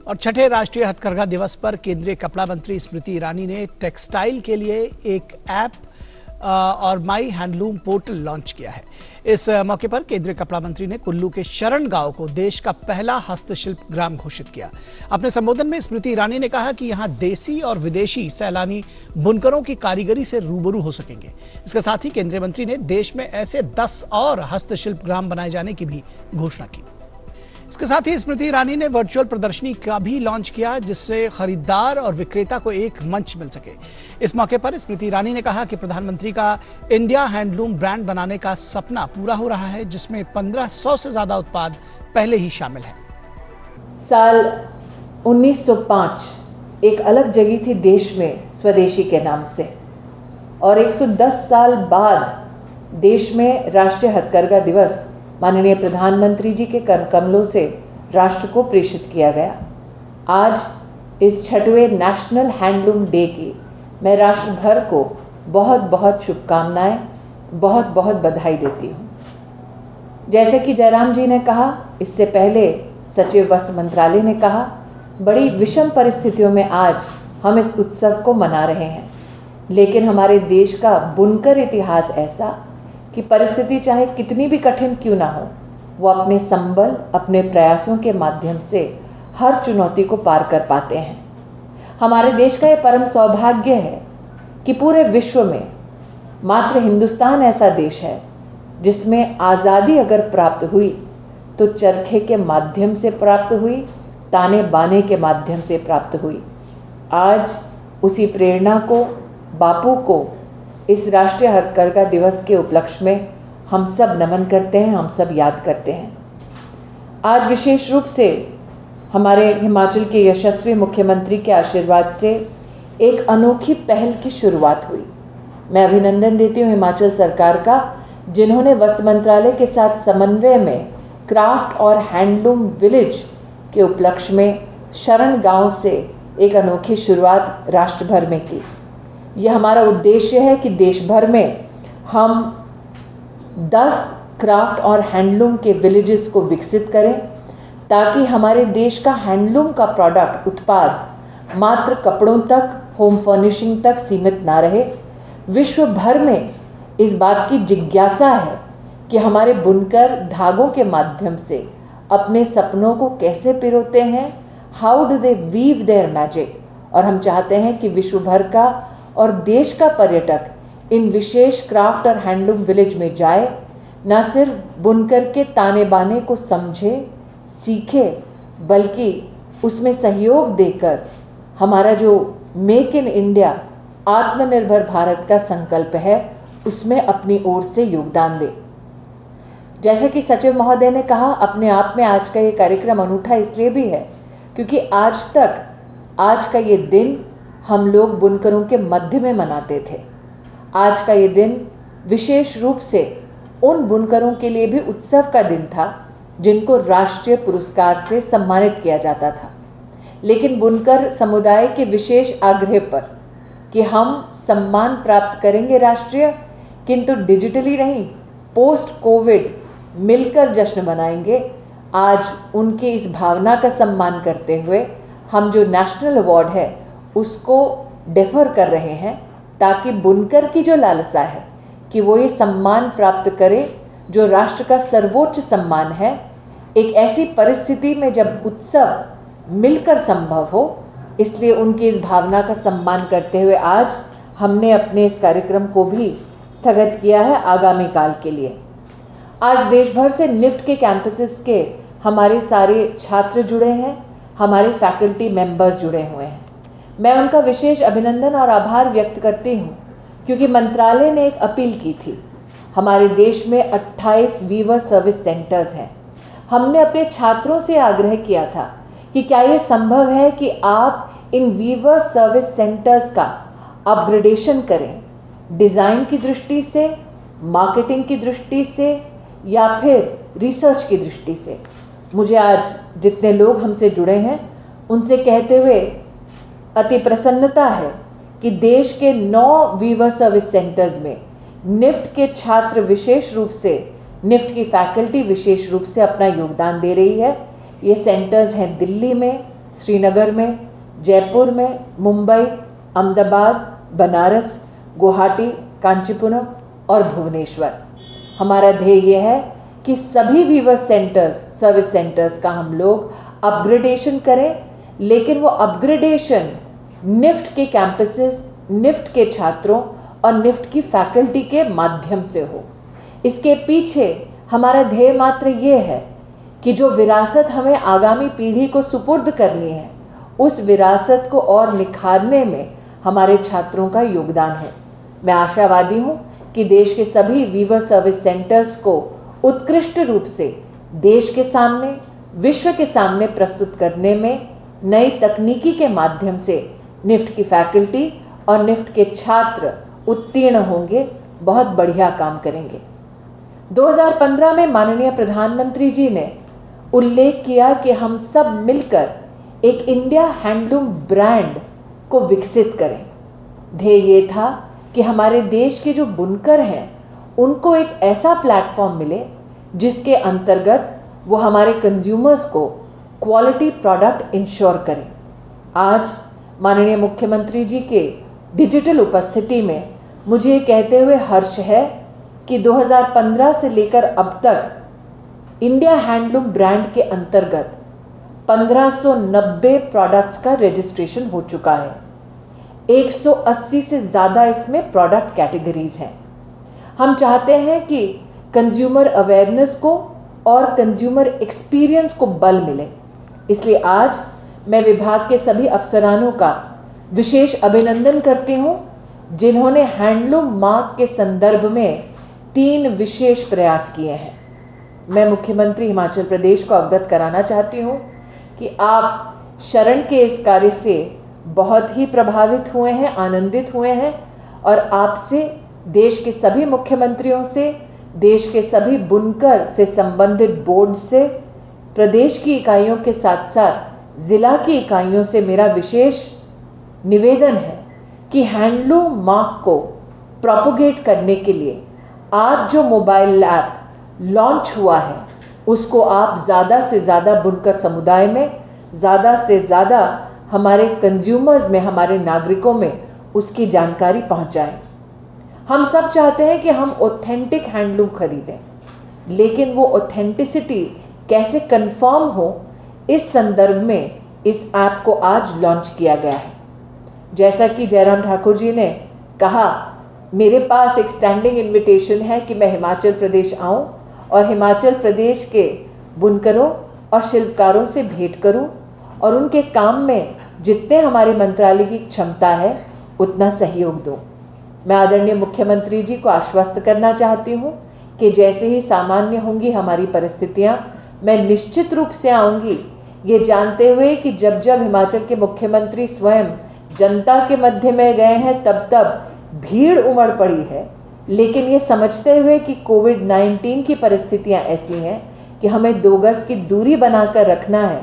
और छठे राष्ट्रीय हथकरघा दिवस पर केंद्रीय कपड़ा मंत्री स्मृति ईरानी ने टेक्सटाइल के लिए एक ऐप और माई हैंडलूम पोर्टल लॉन्च किया है। इस मौके पर केंद्रीय कपड़ा मंत्री ने कुल्लू के शरण गांव को देश का पहला हस्तशिल्प ग्राम घोषित किया। अपने संबोधन में स्मृति ईरानी ने कहा कि यहां देसी और विदेशी सैलानी बुनकरों की कारीगरी से रूबरू हो सकेंगे। इसके साथ ही केंद्रीय मंत्री ने देश में ऐसे 10 और हस्तशिल्प ग्राम बनाए जाने की भी घोषणा की। इसके साथ ही स्मृति ईरानी ने वर्चुअल प्रदर्शनी का भी लॉन्च किया, जिससे खरीदार और विक्रेता को एक मंच मिल सके। इस मौके पर स्मृति ईरानी ने कहा कि प्रधानमंत्री का इंडिया हैंडलूम ब्रांड बनाने का सपना पूरा हो रहा है, जिसमें 1500 से ज्यादा उत्पाद पहले ही शामिल हैं। साल 1905 एक अलग जगह थी देश में स्वदेशी के नाम से, और 110 साल बाद देश में राष्ट्रीय हथकरघा दिवस माननीय प्रधानमंत्री जी के कर कमलों से राष्ट्र को प्रेषित किया गया। आज इस छठवें नेशनल हैंडलूम डे की मैं राष्ट्र भर को बहुत बहुत शुभकामनाएं, बहुत बहुत बधाई देती हूँ। जैसे कि जयराम जी ने कहा, इससे पहले सचिव वस्त्र मंत्रालय ने कहा, बड़ी विषम परिस्थितियों में आज हम इस उत्सव को मना रहे हैं, लेकिन हमारे देश का बुनकर इतिहास ऐसा कि परिस्थिति चाहे कितनी भी कठिन क्यों ना हो, वो अपने संबल, अपने प्रयासों के माध्यम से हर चुनौती को पार कर पाते हैं। हमारे देश का ये परम सौभाग्य है कि पूरे विश्व में मात्र हिंदुस्तान ऐसा देश है जिसमें आज़ादी अगर प्राप्त हुई तो चरखे के माध्यम से प्राप्त हुई, ताने बाने के माध्यम से प्राप्त हुई। आज उसी प्रेरणा को, बापू को इस राष्ट्रीय हथकरघा दिवस के उपलक्ष्य में हम सब नमन करते हैं, हम सब याद करते हैं। आज विशेष रूप से हमारे हिमाचल के यशस्वी मुख्यमंत्री के आशीर्वाद से एक अनोखी पहल की शुरुआत हुई। मैं अभिनंदन देती हूँ हिमाचल सरकार का, जिन्होंने वस्त्र मंत्रालय के साथ समन्वय में क्राफ्ट और हैंडलूम विलेज के उपलक्ष्य में शरण गांव से एक अनोखी शुरुआत राष्ट्र भर में की। यह हमारा उद्देश्य है कि देश भर में हम 10 क्राफ्ट और हैंडलूम के विलेजेस को विकसित करें, ताकि हमारे देश का हैंडलूम का प्रोडक्ट, उत्पाद मात्र कपड़ों तक, होम फर्निशिंग तक सीमित ना रहे। विश्व भर में इस बात की जिज्ञासा है कि हमारे बुनकर धागों के माध्यम से अपने सपनों को कैसे पिरोते हैं, how do they weave their magic. और हम चाहते हैं कि विश्व भर का और देश का पर्यटक इन विशेष क्राफ्ट और हैंडलूम विलेज में जाए, न सिर्फ बुनकर के ताने बाने को समझे, सीखे, बल्कि उसमें सहयोग देकर हमारा जो मेक इन इंडिया, आत्मनिर्भर भारत का संकल्प है, उसमें अपनी ओर से योगदान दे। जैसे कि सचिव महोदय ने कहा, अपने आप में आज का ये कार्यक्रम अनूठा इसलिए भी है क्योंकि आज का ये दिन हम लोग बुनकरों के मध्य में मनाते थे। आज का ये दिन विशेष रूप से उन बुनकरों के लिए भी उत्सव का दिन था जिनको राष्ट्रीय पुरस्कार से सम्मानित किया जाता था। लेकिन बुनकर समुदाय के विशेष आग्रह पर कि हम सम्मान प्राप्त करेंगे राष्ट्रीय, किंतु डिजिटली नहीं, पोस्ट कोविड मिलकर जश्न मनाएंगे। आज उनकी इस भावना का सम्मान करते हुए हम जो नेशनल अवार्ड है उसको डेफर कर रहे हैं, ताकि बुनकर की जो लालसा है कि वो ये सम्मान प्राप्त करे जो राष्ट्र का सर्वोच्च सम्मान है, एक ऐसी परिस्थिति में जब उत्सव मिलकर संभव हो, इसलिए उनकी इस भावना का सम्मान करते हुए आज हमने अपने इस कार्यक्रम को भी स्थगित किया है आगामी काल के लिए। आज देश भर से निफ्ट के कैंपसेस के हमारे सारे छात्र जुड़े हैं, हमारे फैकल्टी मेंबर्स जुड़े हुए हैं। मैं उनका विशेष अभिनंदन और आभार व्यक्त करती हूँ, क्योंकि मंत्रालय ने एक अपील की थी। हमारे देश में 28 वीवर सर्विस सेंटर्स हैं। हमने अपने छात्रों से आग्रह किया था कि क्या ये संभव है कि आप इन वीवर सर्विस सेंटर्स का अपग्रेडेशन करें, डिज़ाइन की दृष्टि से, मार्केटिंग की दृष्टि से, या फिर रिसर्च की दृष्टि से। मुझे आज जितने लोग हमसे जुड़े हैं उनसे कहते हुए अति प्रसन्नता है कि देश के 9 वीवर सर्विस सेंटर्स में निफ्ट के छात्र विशेष रूप से, निफ्ट की फैकल्टी विशेष रूप से अपना योगदान दे रही है। ये सेंटर्स हैं दिल्ली में, श्रीनगर में, जयपुर में, मुंबई, अहमदाबाद, बनारस, गुवाहाटी, कांचीपुरम और भुवनेश्वर। हमारा ध्येय यह है कि सभी वीवर सेंटर्स, सर्विस सेंटर्स का हम लोग अपग्रेडेशन करें, लेकिन वो अपग्रेडेशन निफ्ट के कैंपसेस, निफ्ट के छात्रों और निफ्ट की फैकल्टी के माध्यम से हो। इसके पीछे हमारा ध्येय मात्र ये है कि जो विरासत हमें आगामी पीढ़ी को सुपुर्द करनी है, उस विरासत को और निखारने में हमारे छात्रों का योगदान है। मैं आशावादी हूँ कि देश के सभी वीवर सर्विस सेंटर्स को उत्कृष्ट रूप से देश के सामने, विश्व के सामने प्रस्तुत करने में नई तकनीकी के माध्यम से निफ्ट की फैकल्टी और निफ्ट के छात्र उत्तीर्ण होंगे, बहुत बढ़िया काम करेंगे। 2015 में माननीय प्रधानमंत्री जी ने उल्लेख किया कि हम सब मिलकर एक इंडिया हैंडलूम ब्रांड को विकसित करें। ध्येय ये था कि हमारे देश के जो बुनकर हैं उनको एक ऐसा प्लेटफॉर्म मिले जिसके अंतर्गत वो हमारे कंज्यूमर्स को क्वालिटी प्रोडक्ट इंश्योर करें। आज माननीय मुख्यमंत्री जी के डिजिटल उपस्थिति में मुझे ये कहते हुए हर्ष है कि 2015 से लेकर अब तक इंडिया हैंडलूम ब्रांड के अंतर्गत 1590 प्रोडक्ट्स का रजिस्ट्रेशन हो चुका है। 180 से ज़्यादा इसमें प्रोडक्ट कैटेगरीज हैं। हम चाहते हैं कि कंज्यूमर अवेयरनेस को और कंज्यूमर एक्सपीरियंस को बल मिले, इसलिए आज मैं विभाग के सभी अफसरानों का विशेष अभिनंदन करती हूँ जिन्होंने हैंडलूम मार्क के संदर्भ में 3 विशेष प्रयास किए हैं। मैं मुख्यमंत्री हिमाचल प्रदेश को अवगत कराना चाहती हूँ कि आप शरण के इस कार्य से बहुत ही प्रभावित हुए हैं, आनंदित हुए हैं और आपसे, देश के सभी मुख्यमंत्रियों से, देश के सभी बुनकर से संबंधित बोर्ड से, प्रदेश की इकाइयों के साथ साथ जिला की इकाइयों से मेरा विशेष निवेदन है कि हैंडलूम मार्क को प्रोपोगेट करने के लिए आज जो मोबाइल ऐप लॉन्च हुआ है उसको आप ज़्यादा से ज़्यादा बुनकर समुदाय में, ज़्यादा से ज़्यादा हमारे कंज्यूमर्स में, हमारे नागरिकों में उसकी जानकारी पहुंचाएं। हम सब चाहते हैं कि हम ऑथेंटिक हैंडलूम खरीदें, लेकिन वो ऑथेंटिसिटी कैसे कंफर्म हो, इस संदर्भ में इस ऐप को आज लॉन्च किया गया है। जैसा कि जयराम ठाकुर जी ने कहा, मेरे पास एक स्टैंडिंग इनविटेशन है कि मैं हिमाचल प्रदेश आऊं और हिमाचल प्रदेश के बुनकरों और शिल्पकारों से भेंट करूं और उनके काम में जितने हमारे मंत्रालय की क्षमता है उतना सहयोग दूं। मैं आदरणीय मुख्यमंत्री जी को आश्वस्त करना चाहती हूं कि जैसे ही सामान्य होंगी हमारी परिस्थितियां, मैं निश्चित रूप से आऊँगी, ये जानते हुए कि जब जब हिमाचल के मुख्यमंत्री स्वयं जनता के मध्य में गए हैं तब तब भीड़ उमड़ पड़ी है, लेकिन ये समझते हुए कि कोविड-19 की परिस्थितियां ऐसी हैं कि हमें 2 गज की दूरी बनाकर रखना है,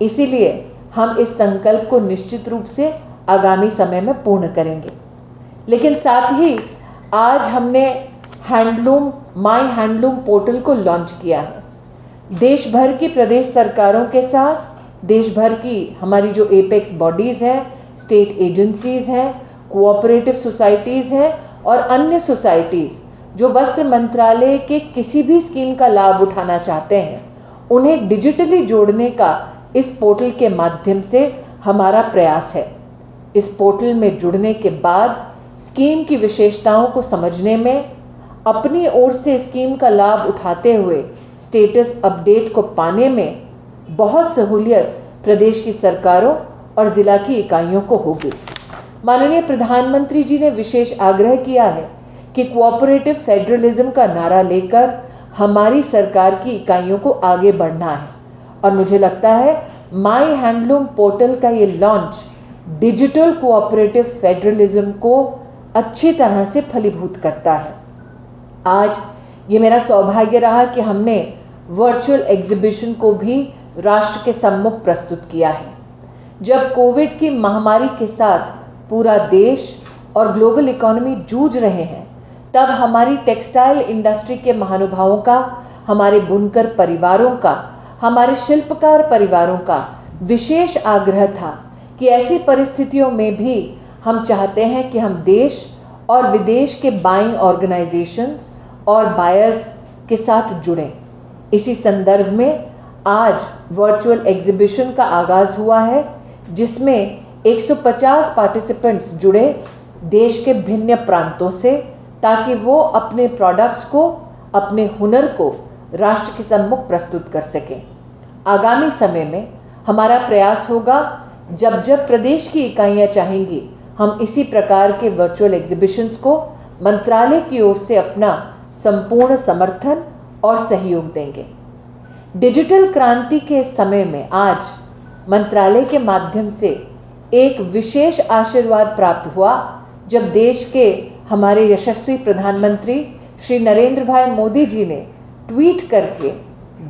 इसीलिए हम इस संकल्प को निश्चित रूप से आगामी समय में पूर्ण करेंगे। लेकिन साथ ही आज हमने हैंडलूम, माई हैंडलूम पोर्टल को लॉन्च किया है। देश भर की प्रदेश सरकारों के साथ, देश भर की हमारी जो एपेक्स बॉडीज़ हैं, स्टेट एजेंसीज़ हैं, कोऑपरेटिव सोसाइटीज़ हैं और अन्य सोसाइटीज़ जो वस्त्र मंत्रालय के किसी भी स्कीम का लाभ उठाना चाहते हैं, उन्हें डिजिटली जोड़ने का इस पोर्टल के माध्यम से हमारा प्रयास है। इस पोर्टल में जुड़ने के बाद स्कीम की विशेषताओं को समझने में, अपनी ओर से स्कीम का लाभ उठाते हुए स्टेटस अपडेट को पाने में बहुत सहूलियत प्रदेश की सरकारों और ज़िला की इकाइयों को होगी। माननीय प्रधानमंत्री जी ने विशेष आग्रह किया है कि कोऑपरेटिव फेडरलिज्म का नारा लेकर हमारी सरकार की इकाइयों को आगे बढ़ना है और मुझे लगता है माई हैंडलूम पोर्टल का ये लॉन्च डिजिटल कोऑपरेटिव फेडरलिज्म को अच्छी तरह से फलीभूत करता है। आज ये मेरा सौभाग्य रहा कि हमने वर्चुअल एग्जीबिशन को भी राष्ट्र के सम्मुख प्रस्तुत किया है। जब कोविड की महामारी के साथ पूरा देश और ग्लोबल इकोनॉमी जूझ रहे हैं, तब हमारी टेक्सटाइल इंडस्ट्री के महानुभावों का, हमारे बुनकर परिवारों का, हमारे शिल्पकार परिवारों का विशेष आग्रह था कि ऐसी परिस्थितियों में भी हम चाहते हैं कि हम देश और विदेश के बाइंग ऑर्गेनाइजेशंस और बायर्स के साथ जुड़ें। इसी संदर्भ में आज वर्चुअल एग्जीबिशन का आगाज़ हुआ है, जिसमें 150 पार्टिसिपेंट्स जुड़े देश के भिन्न प्रांतों से, ताकि वो अपने प्रोडक्ट्स को, अपने हुनर को राष्ट्र के सम्मुख प्रस्तुत कर सकें। आगामी समय में हमारा प्रयास होगा, जब जब प्रदेश की इकाइयाँ चाहेंगी, हम इसी प्रकार के वर्चुअल एग्जीबिशंस को मंत्रालय की ओर से अपना संपूर्ण समर्थन और सहयोग देंगे। डिजिटल क्रांति के समय में आज मंत्रालय के माध्यम से एक विशेष आशीर्वाद प्राप्त हुआ, जब देश के हमारे यशस्वी प्रधानमंत्री श्री नरेंद्र भाई मोदी जी ने ट्वीट करके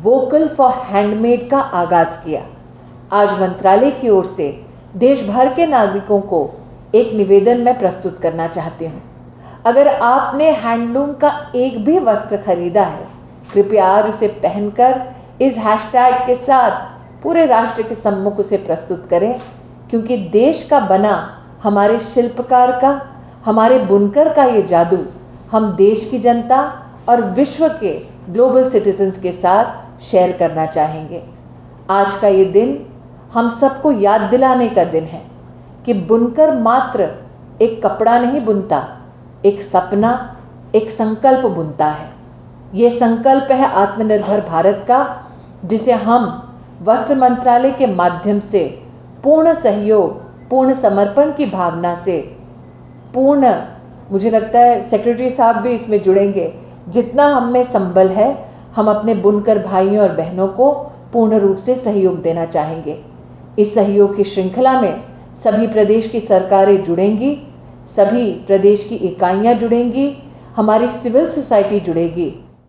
वोकल फॉर हैंडमेड का आगाज़ किया। आज मंत्रालय की ओर से देश भर के नागरिकों को एक निवेदन मैं प्रस्तुत करना चाहती हूँ। अगर आपने हैंडलूम का एक भी वस्त्र खरीदा है, कृपया आज उसे पहनकर इस हैशटैग के साथ पूरे राष्ट्र के सम्मुख उसे प्रस्तुत करें, क्योंकि देश का बना हमारे शिल्पकार का, हमारे बुनकर का ये जादू हम देश की जनता और विश्व के ग्लोबल सिटीजन्स के साथ शेयर करना चाहेंगे। आज का ये दिन हम सबको याद दिलाने का दिन है कि बुनकर मात्र एक कपड़ा नहीं बुनता, एक सपना, एक संकल्प बुनता है। ये संकल्प है आत्मनिर्भर भारत का, जिसे हम वस्त्र मंत्रालय के माध्यम से पूर्ण सहयोग, पूर्ण समर्पण की भावना से, पूर्ण, मुझे लगता है सेक्रेटरी साहब भी इसमें जुड़ेंगे, जितना हम में संबल है हम अपने बुनकर भाइयों और बहनों को पूर्ण रूप से सहयोग देना चाहेंगे। इस सहयोग की श्रृंखला में सभी प्रदेश की सरकारें जुड़ेंगी, सभी प्रदेश की इकाइयां जुड़ेंगी, हमारी सिविल सोसाइटी जुड़ेगी